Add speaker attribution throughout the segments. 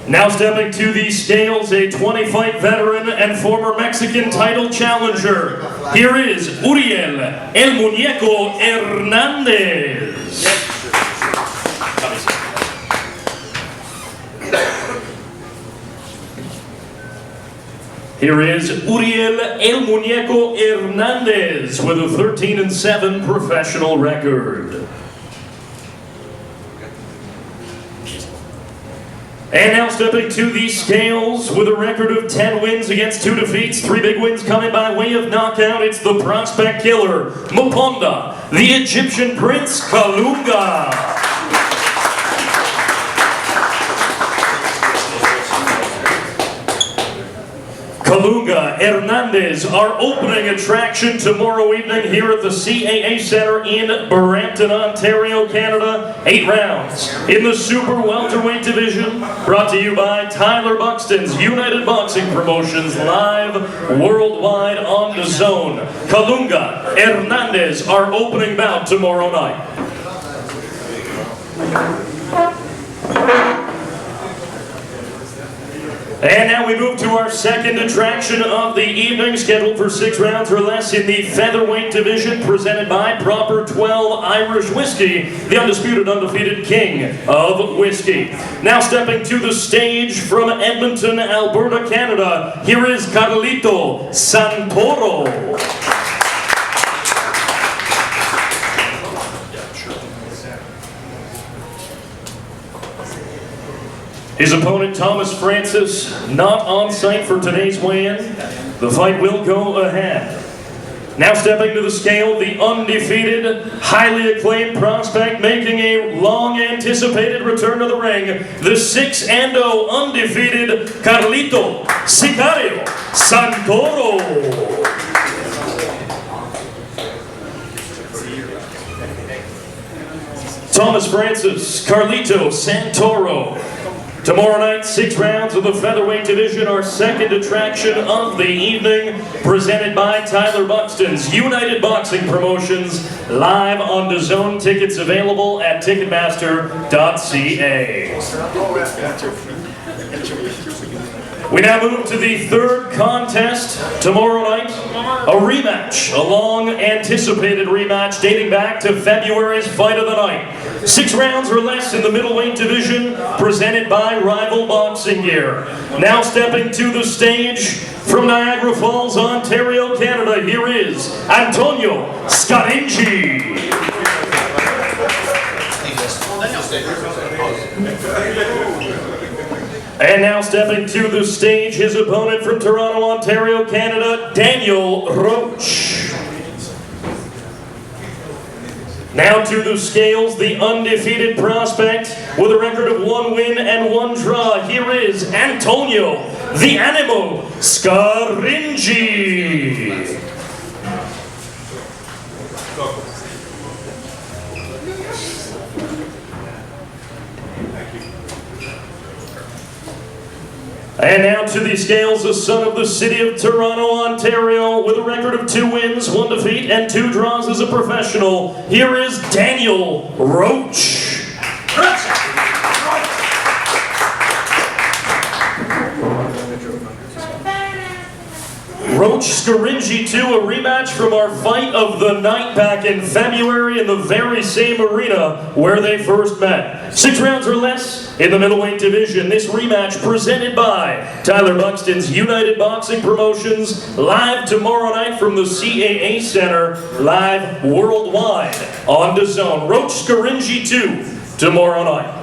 Speaker 1: Now stepping to the scales, a 20-fight veteran and former Mexican title challenger. Here is Uriel El Muñeco Hernandez. Here is Uriel El Muñeco Hernandez with a 13-7 professional record. And now stepping to the scales with a record of 10 wins against 2 defeats, 3 big wins coming by way of knockout. It's the prospect killer, Muponda, the Egyptian Prince Kalunga. Kalunga Hernandez, our opening attraction tomorrow evening here at the CAA Center in Brampton, Ontario, Canada. 8 rounds in the super welterweight division, brought to you by Tyler Buxton's United Boxing Promotions, live worldwide on the zone. Kalunga Hernandez, our opening bout tomorrow night. And now we move to our second attraction of the evening, scheduled for 6 rounds or less in the featherweight division, presented by Proper 12 Irish Whiskey, the undisputed, undefeated king of whiskey. Now stepping to the stage from Edmonton, Alberta, Canada, here is Carlito Santoro. His opponent, Thomas Francis, not on site for today's weigh-in. The fight will go ahead. Now stepping to the scale, the undefeated, highly acclaimed prospect making a long-anticipated return to the ring, the 6-0 undefeated Carlito Sicario Santoro. Thomas Francis, Carlito Santoro. Tomorrow night, 6 rounds of the featherweight division, our second attraction of the evening, presented by Tyler Buxton's United Boxing Promotions, live on the zone. Tickets available at Ticketmaster.ca. We now move to the third contest tomorrow night, a rematch, a long-anticipated rematch dating back to February's Fight of the Night. 6 rounds or less in the middleweight division, presented by Rival Boxing Gear. Now stepping to the stage from Niagara Falls, Ontario, Canada, here is Antonio Scaringi. And now stepping to the stage, his opponent from Toronto, Ontario, Canada, Daniel Roach. Now to the scales, the undefeated prospect with a record of 1 win and 1 draw. Here is Antonio, the Animo Scaringi. And now to the scales, the son of the city of Toronto, Ontario, with a record of 2 wins, 1 defeat, and 2 draws as a professional. Here is Daniel Roach. Roach Scaringi 2, a rematch from our fight of the night back in February in the very same arena where they first met. 6 rounds or less in the middleweight division. This rematch presented by Tyler Buxton's United Boxing Promotions, live tomorrow night from the CAA Center, live worldwide on DAZN. Roach Scaringi 2 tomorrow night.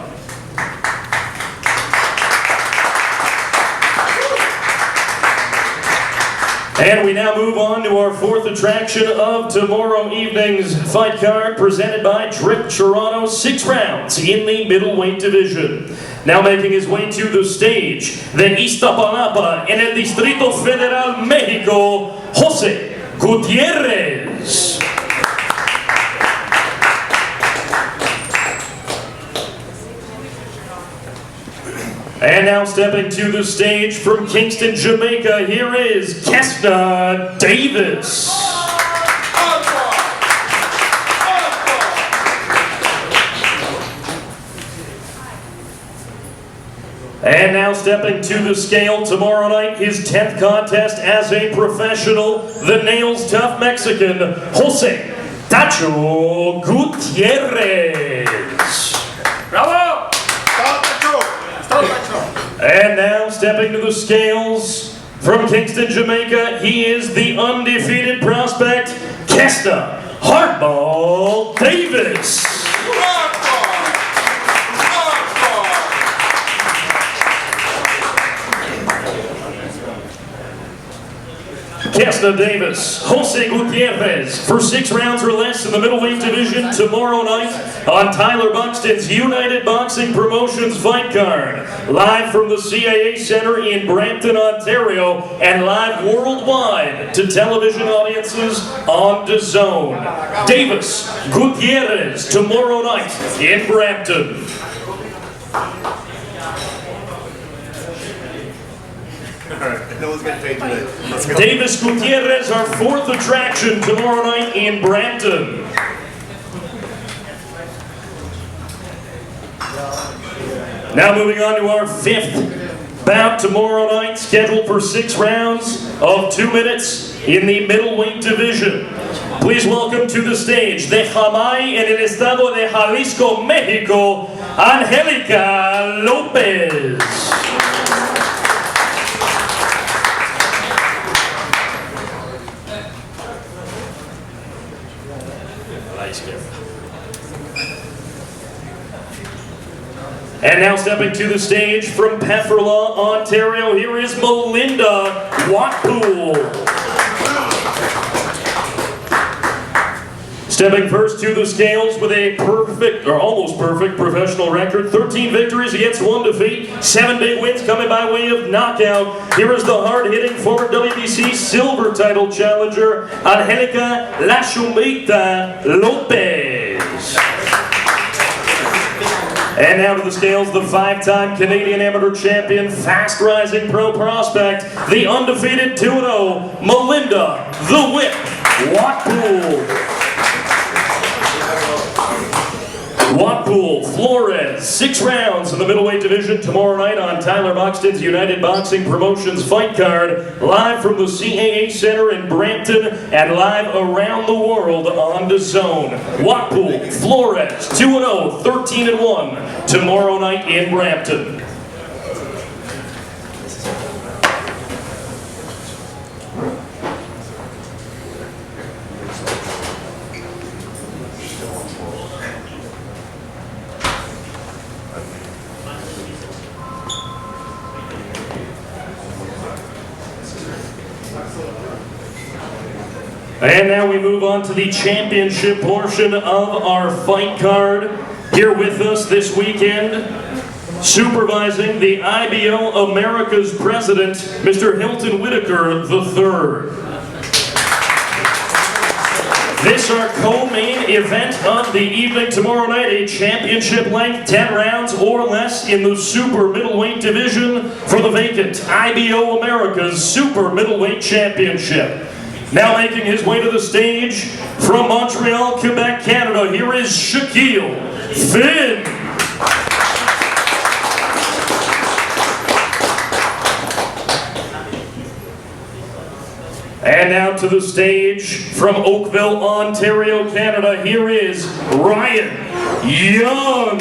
Speaker 1: And we now move on to our 4th attraction of tomorrow evening's fight card, presented by Drip Toronto. 6 rounds in the middleweight division. Now making his way to the stage, the Iztapalapa en el Distrito Federal, México, José Gutiérrez. And now stepping to the stage from Kingston, Jamaica, here is Kesna Davis. And now stepping to the scale tomorrow night, his 10th contest as a professional, the nails tough Mexican, Jose Tacho Gutierrez.
Speaker 2: Bravo! Stop Tacho!
Speaker 1: And now stepping to the scales from Kingston, Jamaica, he is the undefeated prospect, Kesta Hardball Davis. Kesta Davis, Jose Gutierrez for 6 rounds or less in the middleweight division tomorrow night on Tyler Buxton's United Boxing Promotions fight card. Live from the CAA Center in Brampton, Ontario, and live worldwide to television audiences on DAZN. Davis, Gutierrez tomorrow night in Brampton.
Speaker 3: No one's getting paid today.
Speaker 1: Davis Gutierrez, our 4th attraction tomorrow night in Brampton. Now moving on to our 5th bout tomorrow night, scheduled for 6 rounds of 2 minutes in the middleweight division. Please welcome to the stage, de Jamay en el estado de Jalisco, Mexico, Angelica Lopez. And now stepping to the stage from Pefferlaw, Ontario, here is Melinda Watpool. Stepping first to the scales with a perfect, or almost perfect, professional record. 13 victories against 1 defeat. 7 big wins coming by way of knockout. Here is the hard-hitting former WBC silver title challenger, Angelica La Chumita Lopez. And now to the scales, the 5-time Canadian amateur champion, fast-rising pro prospect, the undefeated 2-0, Melinda the Whip Watpool. Watpool, Flores, 6 rounds in the middleweight division tomorrow night on Tyler Buxton's United Boxing Promotions fight card, live from the CAA Center in Brampton and live around the world on DAZN. Watpool, Flores, 2-0, 13-1 tomorrow night in Brampton. And now we move on to the championship portion of our fight card. Here with us this weekend, supervising the IBO America's president, Mr. Hilton Whitaker III. This our co-main event of the evening tomorrow night, a championship length, 10 rounds or less in the super middleweight division for the vacant IBO America's super middleweight championship. Now making his way to the stage from Montreal, Quebec, Canada, here is Shaquille Finn. And now to the stage from Oakville, Ontario, Canada, here is Ryan Young.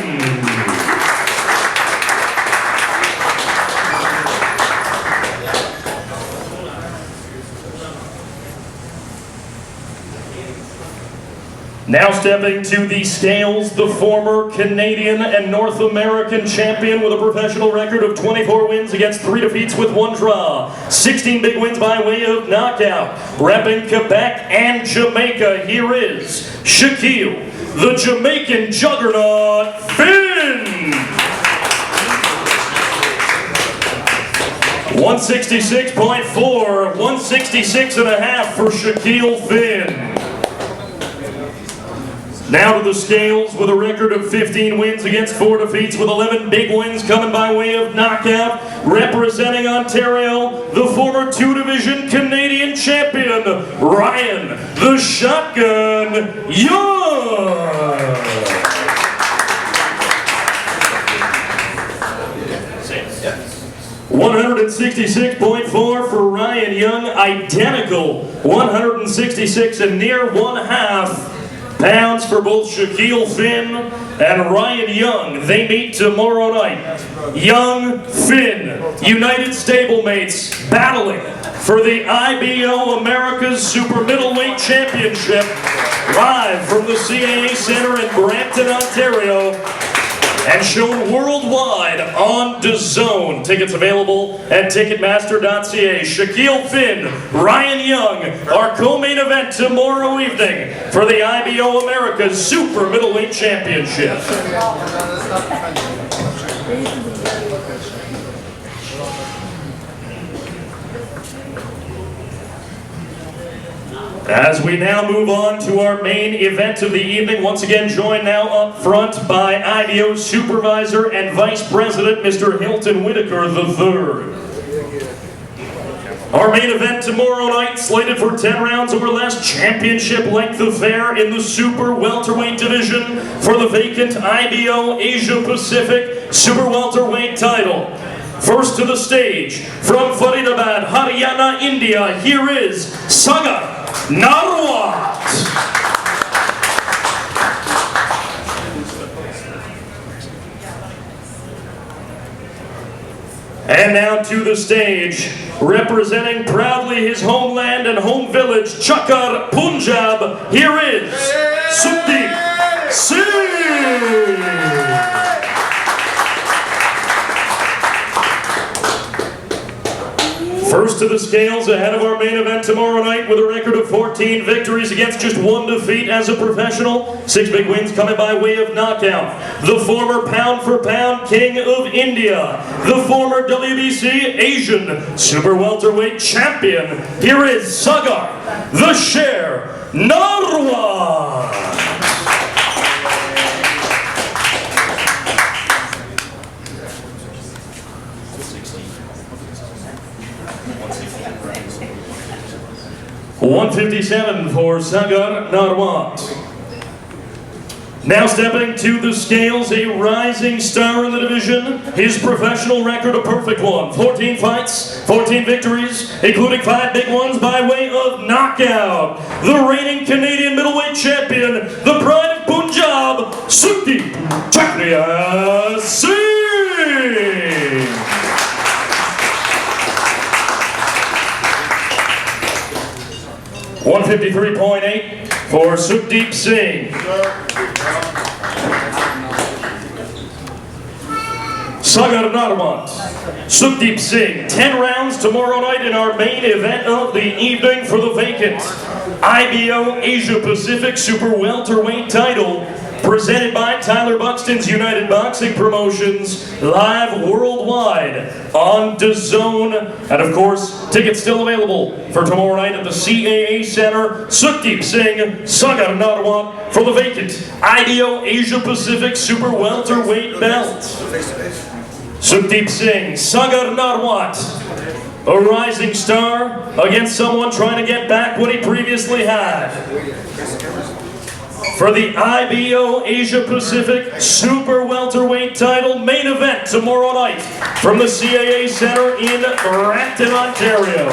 Speaker 1: Now stepping to the scales, the former Canadian and North American champion with a professional record of 24 wins against 3 defeats with 1 draw. 16 big wins by way of knockout. Repping Quebec and Jamaica, here is Shaquille, the Jamaican juggernaut, Finn! 166.4, 166.5 for Shaquille Finn. Now to the scales with a record of 15 wins against 4 defeats with 11 big wins coming by way of knockout. Representing Ontario, the former 2-division Canadian champion, Ryan the Shotgun Young. 166.4 for Ryan Young, identical 166 and near 1/2 pounds for both Shaquille Finn and Ryan Young. They meet tomorrow night. Young, Finn, United Stablemates battling for the IBO America's Super Middleweight Championship, live from the CAA Center in Brampton, Ontario, and shown worldwide on DAZN. Tickets available at Ticketmaster.ca. Shaquille Finn, Ryan Young, our co-main event tomorrow evening for the IBO America's Super Middleweight Championship. As we now move on to our main event of the evening, once again joined now up front by IBO Supervisor and Vice President, Mr. Hilton Whitaker III. Our main event tomorrow night, slated for 10 rounds or less, championship length affair in the Super Welterweight division for the vacant IBO Asia Pacific Super Welterweight title. First to the stage, from Faridabad, Haryana, India, here is SAGAR NARWAT. And now to the stage, representing proudly his homeland and home village, Chakar, Punjab, here is SUKHDEEP Singh. First to the scales ahead of our main event tomorrow night with a record of 14 victories against just 1 defeat as a professional. 6 big wins coming by way of knockout. The former pound-for-pound king of India. The former WBC Asian Super Welterweight champion. Here is Sagar, the Sher Narwat. $157 for Sagar Narwat. Now stepping to the scales, a rising star in the division. His professional record a perfect one. 14 fights, 14 victories, including 5 big ones by way of knockout. The reigning Canadian middleweight champion, the pride of Punjab, SUKHDEEP Singh. 153.8 for SUKHDEEP Singh. Sagar Narwat, SUKHDEEP Singh. 10 rounds tomorrow night in our main event of the evening for the vacant IBO Asia Pacific Super Welterweight title, presented by Tyler Buxton's United Boxing Promotions, live worldwide on DAZN. And of course, tickets still available for tomorrow night at the CAA Center. SUKHDEEP Singh, Sagar Narwat for the vacant IBO Asia Pacific Super Welterweight belt. SUKHDEEP Singh, Sagar Narwat, a rising star against someone trying to get back what he previously had. For the IBO Asia Pacific Super Welterweight title, main event tomorrow night from the CAA Center in Brampton, Ontario.